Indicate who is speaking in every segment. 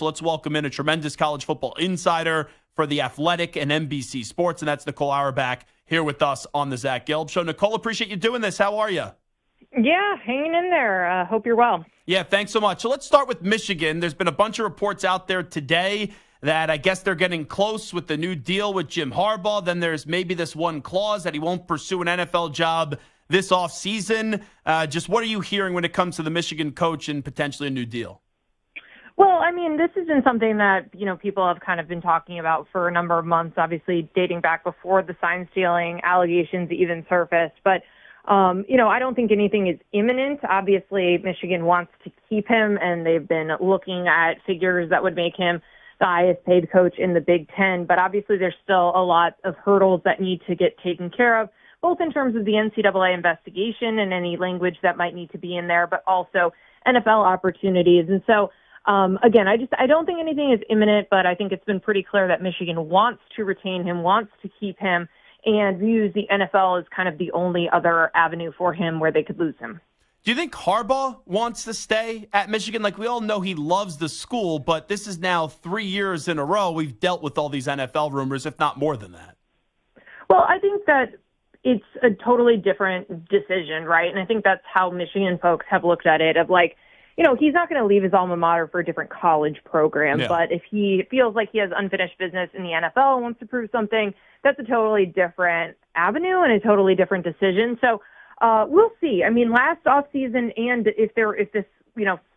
Speaker 1: So let's welcome in a tremendous college football insider for The Athletic and NBC Sports, and that's Nicole Auerbach here with us on the Zach Gelb Show. Nicole, appreciate you doing this. How are you?
Speaker 2: Yeah, hanging in there. Hope you're well.
Speaker 1: Yeah, thanks so much. So let's start with Michigan. There's been a bunch of reports out there today that I guess they're getting close with the new deal with Jim Harbaugh. Then there's maybe this one clause that he won't pursue an NFL job this offseason. Just what are you hearing when it comes to the Michigan coach and potentially a new deal?
Speaker 2: Well, I mean, this has been something that, people have kind of been talking about for a number of months, obviously dating back before the sign stealing allegations even surfaced. But, I don't think anything is imminent. Obviously, Michigan wants to keep him, and they've been looking at figures that would make him the highest paid coach in the Big Ten. But obviously, there's still a lot of hurdles that need to get taken care of, both in terms of the NCAA investigation and any language that might need to be in there, but also NFL opportunities. And so, again, I don't think anything is imminent, but I think it's been pretty clear that Michigan wants to retain him, wants to keep him, and views the NFL as kind of the only other avenue for him where they could lose him.
Speaker 1: Do you think Harbaugh wants to stay at Michigan? Like, we all know he loves the school, but this is now 3 years in a row we've dealt with all these NFL rumors, if not more than that.
Speaker 2: Well, I think that it's a totally different decision, right? And I think that's how Michigan folks have looked at it, of like, he's not going to leave his alma mater for a different college program. Yeah. But if he feels like he has unfinished business in the NFL and wants to prove something, that's a totally different avenue and a totally different decision. So we'll see. I mean, last offseason, and if this,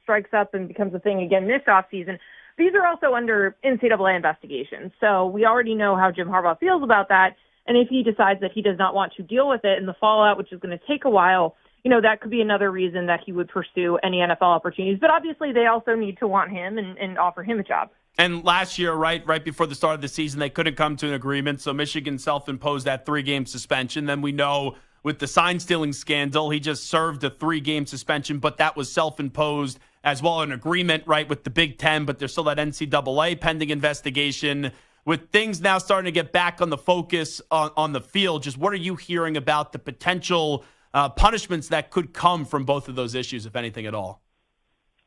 Speaker 2: strikes up and becomes a thing again this offseason, these are also under NCAA investigations. So we already know how Jim Harbaugh feels about that. And if he decides that he does not want to deal with it and the fallout, which is going to take a while, that could be another reason that he would pursue any NFL opportunities. But obviously, they also need to want him and offer him a job.
Speaker 1: And last year, right before the start of the season, they couldn't come to an agreement. So Michigan self-imposed that 3-game suspension. Then we know with the sign-stealing scandal, he just served a 3-game suspension, but that was self-imposed as well, an agreement, right, with the Big Ten. But there's still that NCAA pending investigation. With things now starting to get back on the focus on the field, just what are you hearing about the potential punishments that could come from both of those issues, if anything at all?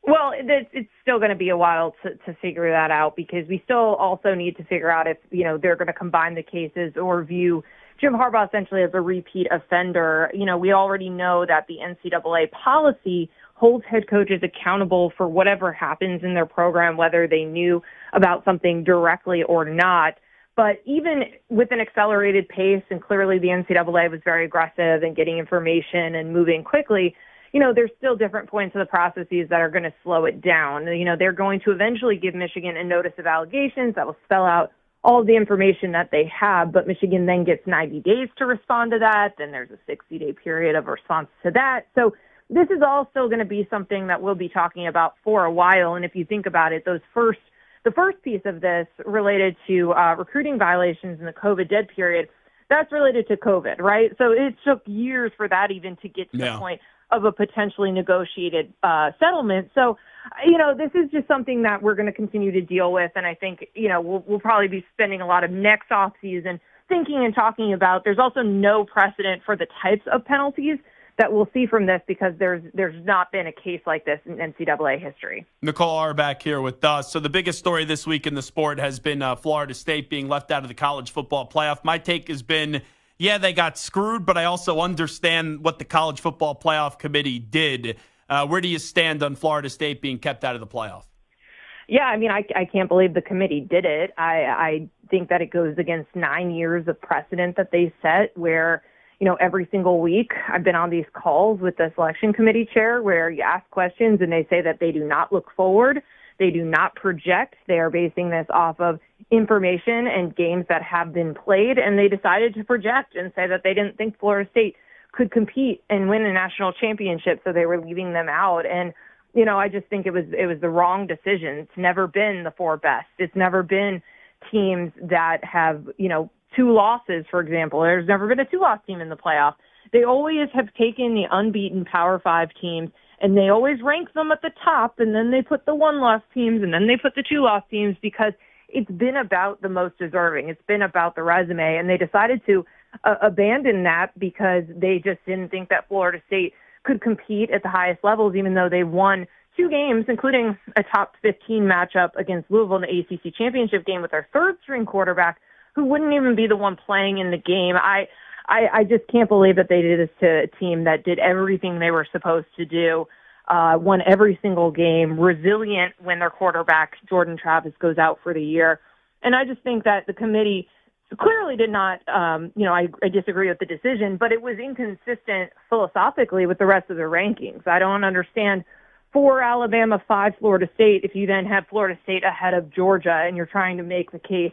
Speaker 2: Well, it's still going to be a while to figure that out, because we still also need to figure out if, they're going to combine the cases or view Jim Harbaugh essentially as a repeat offender. We already know that the NCAA policy holds head coaches accountable for whatever happens in their program, whether they knew about something directly or not. But even with an accelerated pace, and clearly the NCAA was very aggressive in getting information and moving quickly, there's still different points of the processes that are going to slow it down. They're going to eventually give Michigan a notice of allegations that will spell out all of the information that they have, but Michigan then gets 90 days to respond to that. Then there's a 60-day period of response to that. So this is all still going to be something that we'll be talking about for a while. And if you think about it, the first piece of this related to recruiting violations in the COVID dead period, that's related to COVID, right? So it took years for that even to get to the point of a potentially negotiated settlement. So, this is just something that we're going to continue to deal with. And I think, we'll probably be spending a lot of next offseason thinking and talking about. There's also no precedent for the types of penalties that we'll see from this, because there's not been a case like this in NCAA history.
Speaker 1: Nicole Auerbach here with us. So the biggest story this week in the sport has been Florida State being left out of the college football playoff. My take has been, they got screwed, but I also understand what the college football playoff committee did. Where do you stand on Florida State being kept out of the playoff?
Speaker 2: Yeah, I mean, I can't believe the committee did it. I think that it goes against 9 years of precedent that they set, where every single week I've been on these calls with the selection committee chair where you ask questions and they say that they do not look forward. They do not project. They are basing this off of information and games that have been played. And they decided to project and say that they didn't think Florida State could compete and win a national championship. So they were leaving them out. And, I just think it was the wrong decision. It's never been the 4 best. It's never been teams that have, 2 losses, for example. There's never been a 2-loss team in the playoff. They always have taken the unbeaten Power 5 teams, and they always rank them at the top, and then they put the 1-loss teams, and then they put the 2-loss teams, because it's been about the most deserving. It's been about the resume, and they decided to abandon that because they just didn't think that Florida State could compete at the highest levels, even though they won 2 games, including a top 15 matchup against Louisville in the ACC championship game with our third-string quarterback, who wouldn't even be the one playing in the game. I just can't believe that they did this to a team that did everything they were supposed to do, won every single game, resilient when their quarterback, Jordan Travis, goes out for the year. And I just think that the committee clearly did not, I disagree with the decision, but it was inconsistent philosophically with the rest of the rankings. I don't understand 4 Alabama, 5 Florida State, if you then have Florida State ahead of Georgia and you're trying to make the case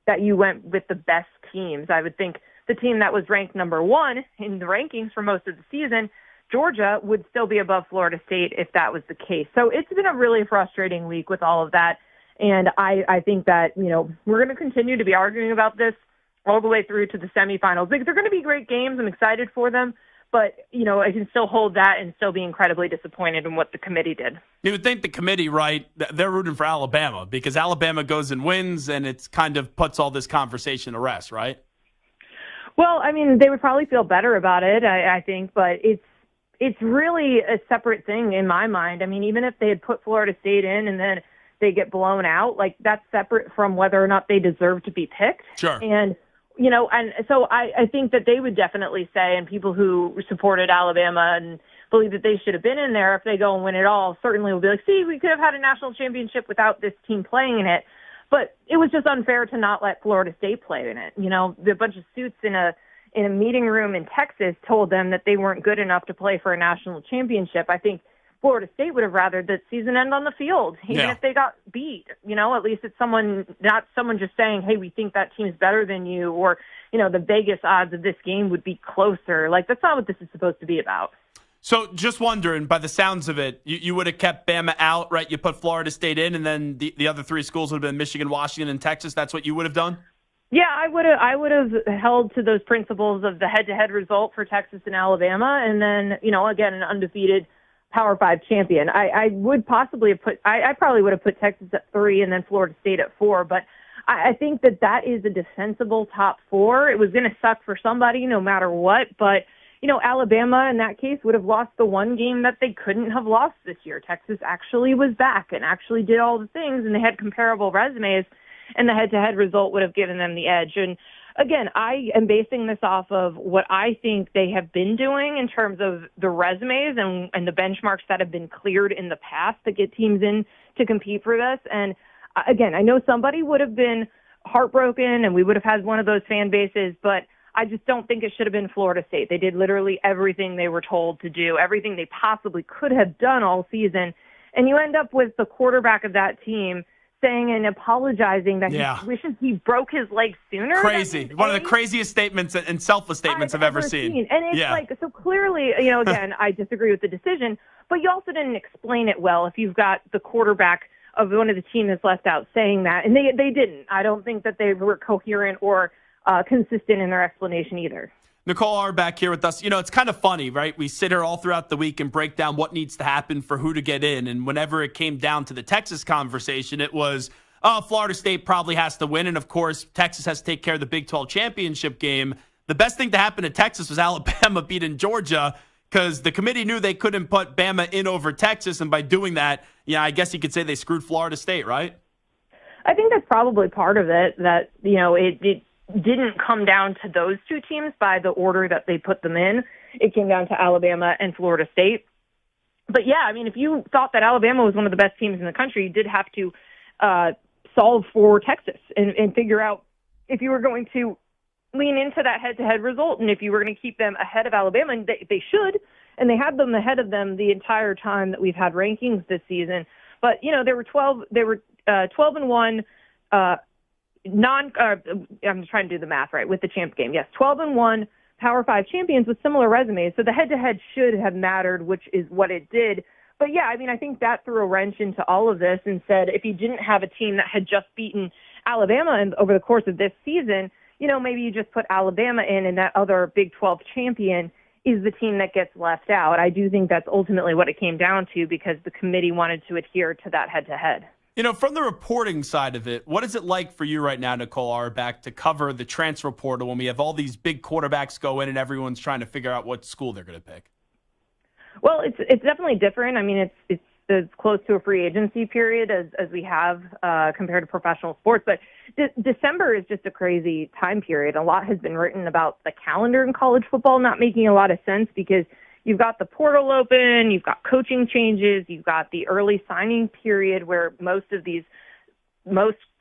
Speaker 2: that you went with the best teams. I would think the team that was ranked number 1 in the rankings for most of the season, Georgia, would still be above Florida State if that was the case. So it's been a really frustrating week with all of that. And I think that, we're going to continue to be arguing about this all the way through to the semifinals. They're going to be great games. I'm excited for them. But, I can still hold that and still be incredibly disappointed in what the committee did. You
Speaker 1: would think the committee, right, they're rooting for Alabama because Alabama goes and wins, and it's kind of puts all this conversation to rest, right?
Speaker 2: Well, I mean, they would probably feel better about it, I think, but it's really a separate thing in my mind. I mean, even if they had put Florida State in and then they get blown out, like that's separate from whether or not they deserve to be picked.
Speaker 1: Sure.
Speaker 2: And and so I think that they would definitely say, and people who supported Alabama and believe that they should have been in there, if they go and win it all, certainly will be like, see, we could have had a national championship without this team playing in it. But it was just unfair to not let Florida State play in it. The bunch of suits in a meeting room in Texas told them that they weren't good enough to play for a national championship. I think Florida State would have rather that season end on the field, even if they got beat. At least it's not someone just saying, hey, we think that team's better than you, or, the Vegas odds of this game would be closer. Like, that's not what this is supposed to be about.
Speaker 1: So just wondering, by the sounds of it, you would have kept Bama out, right? You put Florida State in, and then the other 3 schools would have been Michigan, Washington, and Texas. That's what you would have done?
Speaker 2: Yeah, I would have held to those principles of the head-to-head result for Texas and Alabama, and then, again, an undefeated Power 5 champion. I would possibly have I probably would have put Texas at 3 and then Florida State at 4, but I think that is a defensible top 4. It was going to suck for somebody no matter what, but Alabama in that case would have lost the one game that they couldn't have lost this year. Texas actually was back and actually did all the things, and they had comparable resumes, and the head-to-head result would have given them the edge. And again, I am basing this off of what I think they have been doing in terms of the resumes and the benchmarks that have been cleared in the past to get teams in to compete for this. And again, I know somebody would have been heartbroken and we would have had one of those fan bases, but I just don't think it should have been Florida State. They did literally everything they were told to do, everything they possibly could have done all season. And you end up with the quarterback of that team saying and apologizing that he wishes he broke his leg sooner.
Speaker 1: Crazy. One of the craziest statements and selfless statements I've ever seen.
Speaker 2: And it's so clearly, again, I disagree with the decision, but you also didn't explain it well if you've got the quarterback of one of the team that's left out saying that. And they didn't. I don't think that they were coherent or consistent in their explanation either.
Speaker 1: Nicole Auerbach here with us. It's kind of funny, right? We sit here all throughout the week and break down what needs to happen for who to get in. And whenever it came down to the Texas conversation, it was, Florida State probably has to win. And, of course, Texas has to take care of the Big 12 championship game. The best thing to happen to Texas was Alabama beating Georgia because the committee knew they couldn't put Bama in over Texas. And by doing that, I guess you could say they screwed Florida State, right?
Speaker 2: I think that's probably part of it, that, it didn't come down to those 2 teams by the order that they put them in. It came down to Alabama and Florida State. But yeah, I mean, if you thought that Alabama was one of the best teams in the country, you did have to solve for Texas and figure out if you were going to lean into that head-to-head result and if you were going to keep them ahead of Alabama. And they should, and they had them ahead of them the entire time that we've had rankings this season. But, they were 12-1, I'm trying to do the math right with the champ game. Yes, 12-1 Power 5 champions with similar resumes. So the head-to-head should have mattered, which is what it did. But yeah, I mean, I think that threw a wrench into all of this and said if you didn't have a team that had just beaten Alabama over the course of this season, maybe you just put Alabama in and that other Big 12 champion is the team that gets left out. I do think that's ultimately what it came down to because the committee wanted to adhere to that head-to-head.
Speaker 1: From the reporting side of it, what is it like for you right now, Nicole Auerbach, to cover the transfer portal when we have all these big quarterbacks go in and everyone's trying to figure out what school they're going to pick?
Speaker 2: Well, it's definitely different. I mean, it's as close to a free agency period as we have compared to professional sports. But December is just a crazy time period. A lot has been written about the calendar in college football not making a lot of sense because you've got the portal open, you've got coaching changes, you've got the early signing period where most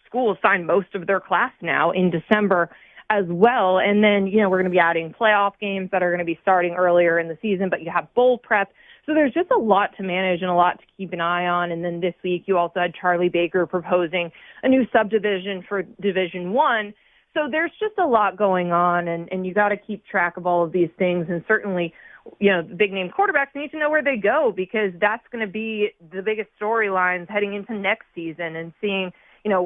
Speaker 2: schools sign most of their class now in December as well. And then, we're going to be adding playoff games that are going to be starting earlier in the season, but you have bowl prep. So there's just a lot to manage and a lot to keep an eye on. And then this week you also had Charlie Baker proposing a new subdivision for Division I. So there's just a lot going on, and you got to keep track of all of these things. And certainly, the big name quarterbacks need to know where they go because that's going to be the biggest storylines heading into next season and seeing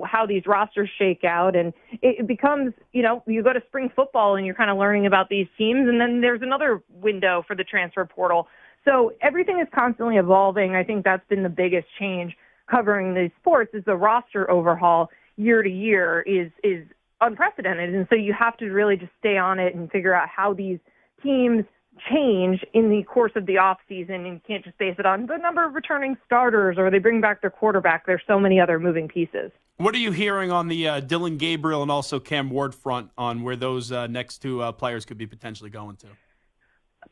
Speaker 2: how these rosters shake out. And it becomes, you go to spring football and you're kind of learning about these teams. And then there's another window for the transfer portal. So everything is constantly evolving. I think that's been the biggest change covering these sports is the roster overhaul year to year is unprecedented. And so you have to really just stay on it and figure out how these teams change in the course of the off season, and you can't just base it on the number of returning starters or they bring back their quarterback. There's so many other moving pieces.
Speaker 1: What are you hearing on the Dillon Gabriel and also Cam Ward front on where those next two players could be potentially going to?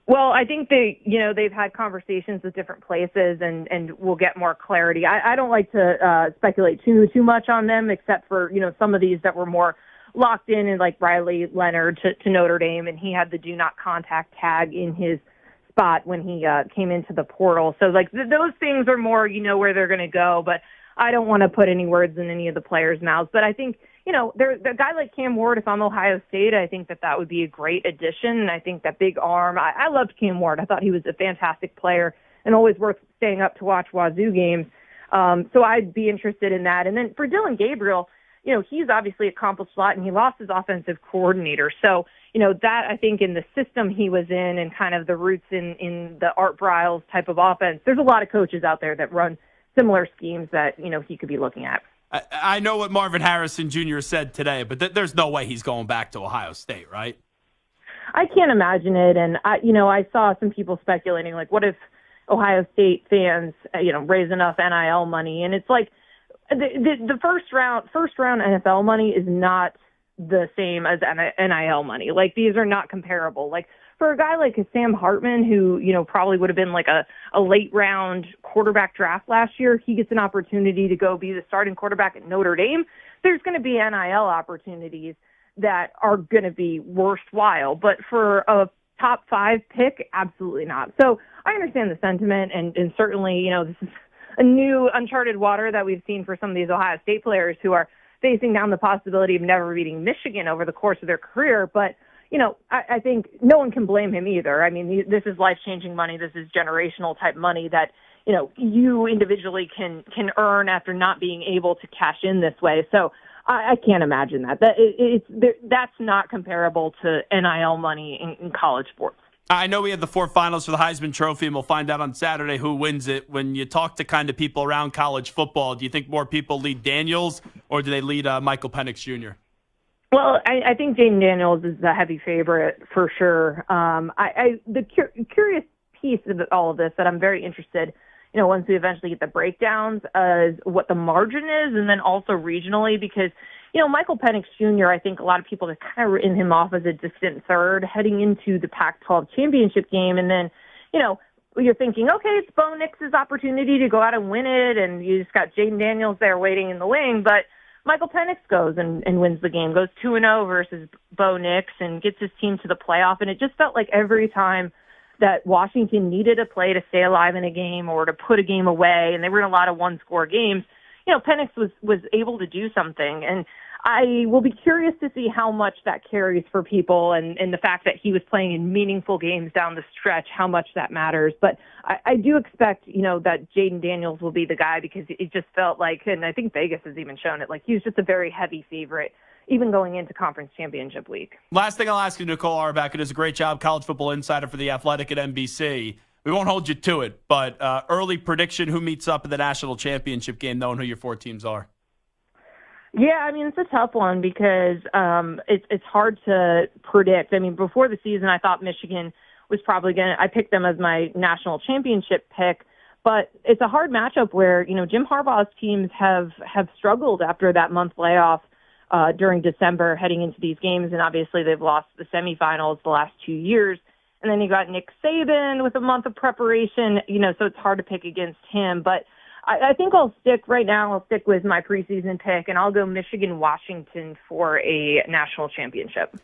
Speaker 2: Well, I think they've had conversations with different places and we'll get more clarity. I don't like to speculate too much on them except for, some of these that were more locked in and like Riley Leonard to Notre Dame, and he had the do not contact tag in his spot when he came into the portal. So like those things are more, where they're going to go, but I don't want to put any words in any of the players' mouths. But I think, the guy like Cam Ward, if I'm Ohio State, I think that would be a great addition. And I think that big arm, I loved Cam Ward. I thought he was a fantastic player and always worth staying up to watch Wazoo games. So I'd be interested in that. And then for Dillon Gabriel, he's obviously accomplished a lot and he lost his offensive coordinator. So, that I think in the system he was in and kind of the roots in the Art Briles type of offense, there's a lot of coaches out there that run similar schemes that, he could be looking at.
Speaker 1: I know what Marvin Harrison Jr. said today, but there's no way he's going back to Ohio State, right?
Speaker 2: I can't imagine it. And, I saw some people speculating, like, what if Ohio State fans, raise enough NIL money? And it's like the first round NFL money is not the same as NIL money. Like, these are not comparable. Like, for a guy like Sam Hartman, who, probably would have been like a late round quarterback draft last year, he gets an opportunity to go be the starting quarterback at Notre Dame. There's going to be NIL opportunities that are going to be worthwhile. But for a top 5 pick, absolutely not. So I understand the sentiment, and certainly, this is a new uncharted water that we've seen for some of these Ohio State players who are facing down the possibility of never beating Michigan over the course of their career. But I think no one can blame him either. I mean, this is life-changing money. This is generational type money that, you individually can earn after not being able to cash in this way. So I can't imagine that. That's not comparable to NIL money in college sports.
Speaker 1: I know we had the 4 finals for the Heisman Trophy, and we'll find out on Saturday who wins it. When you talk to kind of people around college football, do you think more people lead Daniels or do they lead Michael Penix Jr.?
Speaker 2: Well, I think Jaden Daniels is the heavy favorite for sure. The curious piece of all of this that I'm very interested, once we eventually get the breakdowns, is what the margin is, and then also regionally, because, Michael Penix Jr., I think a lot of people have kind of written him off as a distant third heading into the Pac-12 championship game, and then, you're thinking, okay, it's Bo Nix's opportunity to go out and win it, and you just got Jaden Daniels there waiting in the wing, but Michael Penix goes and wins the game, goes 2-0 versus Bo Nix and gets his team to the playoff. And it just felt like every time that Washington needed a play to stay alive in a game or to put a game away, and they were in a lot of one-score games, Penix was able to do something. And I will be curious to see how much that carries for people and the fact that he was playing in meaningful games down the stretch, how much that matters. But I do expect, that Jaden Daniels will be the guy because it just felt like, and I think Vegas has even shown it, like he was just a very heavy favorite, even going into conference championship week.
Speaker 1: Last thing I'll ask you, Nicole Auerbach, it does a great job, college football insider for The Athletic at NBC. We won't hold you to it, but early prediction, who meets up in the national championship game, knowing who your 4 teams are?
Speaker 2: Yeah, I mean, it's a tough one because it's hard to predict. I mean, before the season, I thought Michigan was probably I picked them as my national championship pick, But it's a hard matchup where, Jim Harbaugh's teams have struggled after that month layoff during December heading into these games. And obviously they've lost the semifinals the last 2 years. And then you got Nick Saban with a month of preparation, so it's hard to pick against him. But I think I'll stick with my preseason pick, and I'll go Michigan-Washington for a national championship.